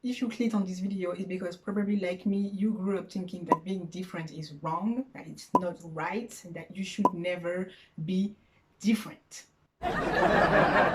If you clicked on this video, it's because probably like me, you grew up thinking that being different is wrong, that it's not right, and that you should never be different.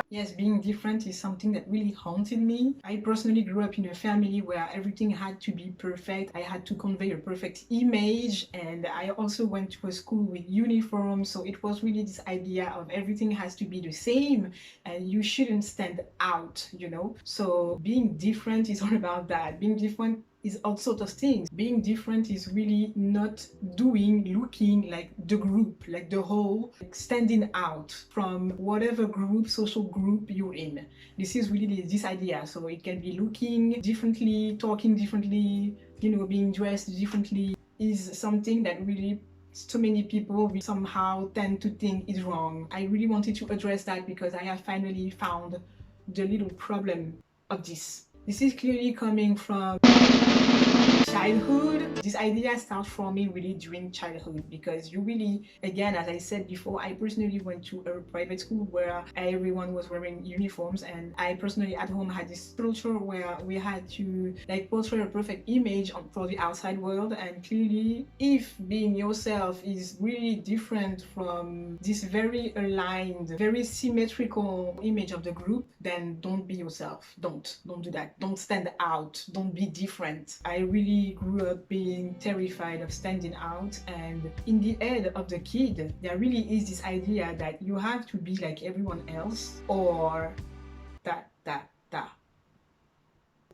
Yes, being different is something that really haunted me. I personally grew up in a family where everything had to be perfect. I had to convey a perfect image, and I also went to a school with uniforms, so it was really this idea of everything has to be the same and you shouldn't stand out, you know? So being different is all about that. Being different is all sorts of things. Being different is really not looking like the group, like the whole, like standing out from whatever group, social group you're in. This is really this idea. So it can be looking differently, talking differently, being dressed differently is something that really so many people somehow tend to think is wrong. I really wanted to address that because I have finally found the little problem of this. This is clearly coming from childhood. This idea starts forming really during childhood because you really, again, as I said before, I personally went to a private school where everyone was wearing uniforms, and I personally at home had this culture where we had to like portray a perfect image for the outside world. And clearly, if being yourself is really different from this very aligned, very symmetrical image of the group, then don't be yourself. Don't do that. Don't stand out. Don't be different. I really grew up being terrified of standing out, and in the head of the kid there really is this idea that you have to be like everyone else, or that.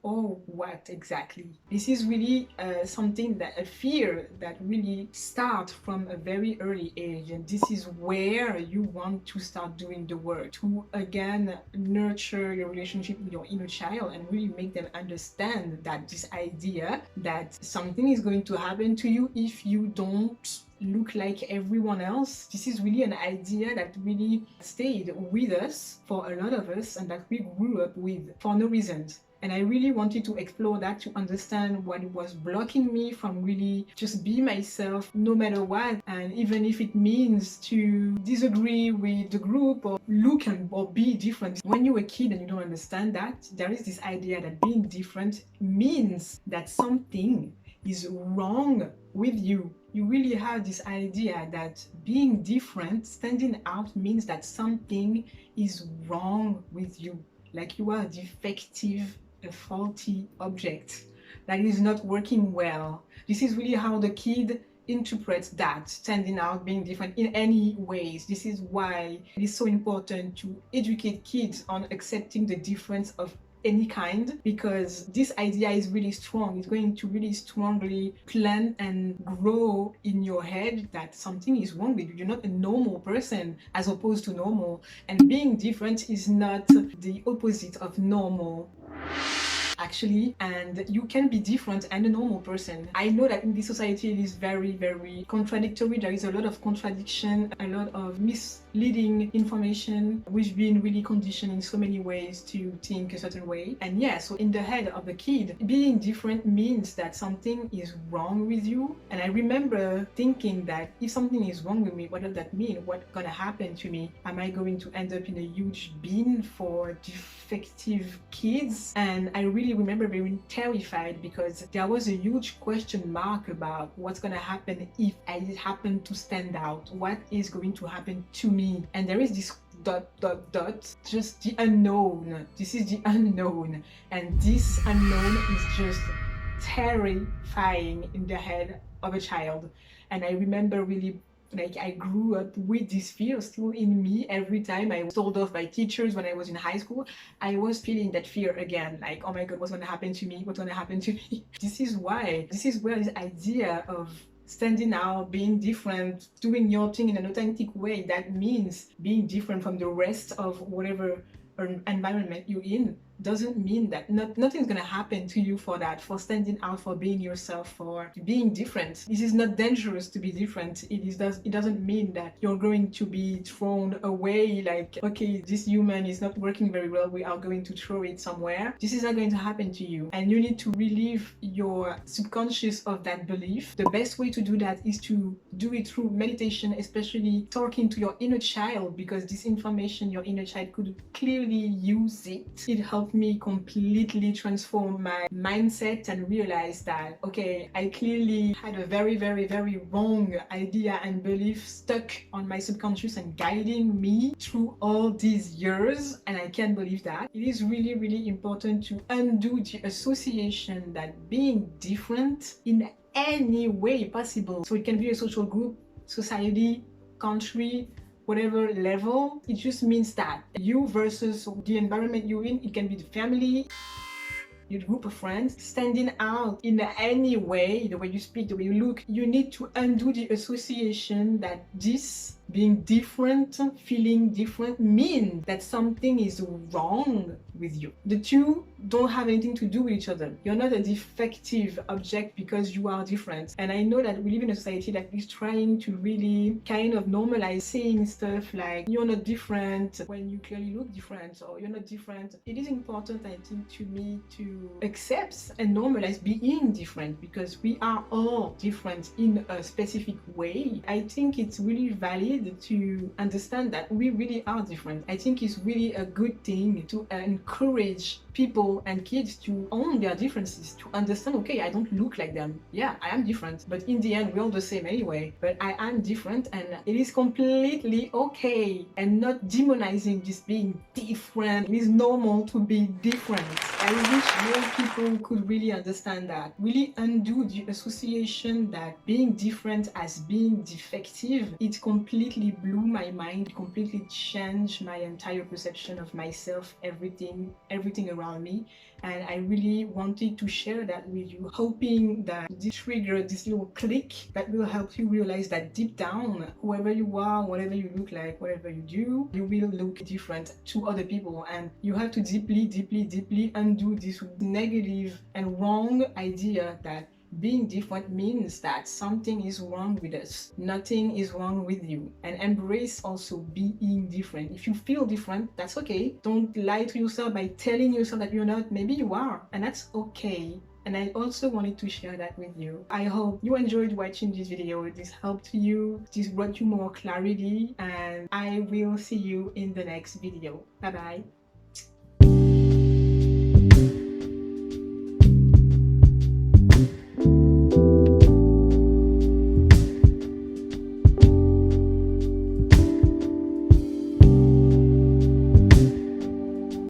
Oh, what exactly? This is really something that a fear that really starts from a very early age, and this is where you want to start doing the work to again nurture your relationship with your inner child and really make them understand that this idea that something is going to happen to you if you don't look like everyone else. This is really an idea that really stayed with us, for a lot of us, and that we grew up with for no reasons. And I really wanted to explore that, to understand what was blocking me from really just be myself no matter what. And even if it means to disagree with the group or look or be different. When you're a kid and you don't understand that, there is this idea that being different means that something is wrong with you. You really have this idea that being different, standing out, means that something is wrong with you. Like you are defective, a faulty object that is not working well. This is really how the kid interprets that, standing out, being different in any ways. This is why it is so important to educate kids on accepting the difference of any kind, because this idea is really strong. It's going to really strongly plant and grow in your head that something is wrong with you. You're not a normal person as opposed to normal, and being different is not the opposite of normal, actually, and you can be different and a normal person. I know that in this society it is very, very contradictory. There is a lot of contradiction, a lot of misleading information. We've been really conditioned in so many ways to think a certain way. And yeah, so in the head of the kid, being different means that something is wrong with you. And I remember thinking that if something is wrong with me, what does that mean? What's gonna happen to me? Am I going to end up in a huge bin for defective kids? And I really remember being terrified because there was a huge question mark about what's gonna happen if I happen to stand out. What is going to happen to me? And there is this ... just the unknown. This is the unknown, and this unknown is just terrifying in the head of a child. And I remember really, like, I grew up with this fear still in me. Every time I was told off by teachers when I was in high school, I was feeling that fear again, like, oh my god, what's gonna happen to me? What's gonna happen to me? This is where this idea of standing out, being different, doing your thing in an authentic way, that means being different from the rest of whatever environment you're in, doesn't mean that nothing's gonna happen to you for that, for standing out, for being yourself, for being different. This is not dangerous to be different. It doesn't mean that you're going to be thrown away, like, okay, this human is not working very well, we are going to throw it somewhere. This is not going to happen to you, and you need to relieve your subconscious of that belief. The best way to do that is to do it through meditation, especially talking to your inner child, because this information, your inner child could clearly use it. It helps helped me completely transform my mindset and realize that, okay, I clearly had a very, very, very wrong idea and belief stuck on my subconscious and guiding me through all these years, and I can't believe that. It is really, really important to undo the association that being different in any way possible, so it can be a social group, society, country, whatever level, it just means that you versus the environment you're in, it can be the family, your group of friends, standing out in any way, the way you speak, the way you look, you need to undo the association that this being different, feeling different, mean that something is wrong with you. The two don't have anything to do with each other. You're not a defective object because you are different. And I know that we live in a society that is trying to really kind of normalize saying stuff like you're not different when you clearly look different, or you're not different. It is important, I think, to me to accept and normalize being different, because we are all different in a specific way. I think it's really valid to understand that we really are different. I think it's really a good thing to encourage people and kids to own their differences, to understand, okay, I don't look like them. Yeah, I am different, but in the end, we're all the same anyway. But I am different, and it is completely okay, and not demonizing just being different. It is normal to be different. I wish more people could really understand that, really undo the association that being different as being defective. It completely blew my mind, it completely changed my entire perception of myself, everything around me. And I really wanted to share that with you, hoping that this trigger, this little click that will help you realize that deep down, whoever you are, whatever you look like, whatever you do, you will look different to other people. And you have to deeply undo this negative and wrong idea that being different means that something is wrong with us. Nothing is wrong with you. And embrace also being different. If you feel different, that's okay. Don't lie to yourself by telling yourself that you're not. Maybe you are, and that's okay. And I also wanted to share that with you. I hope you enjoyed watching this video. This helped you, this brought you more clarity, and I will see you in the next video. Bye bye.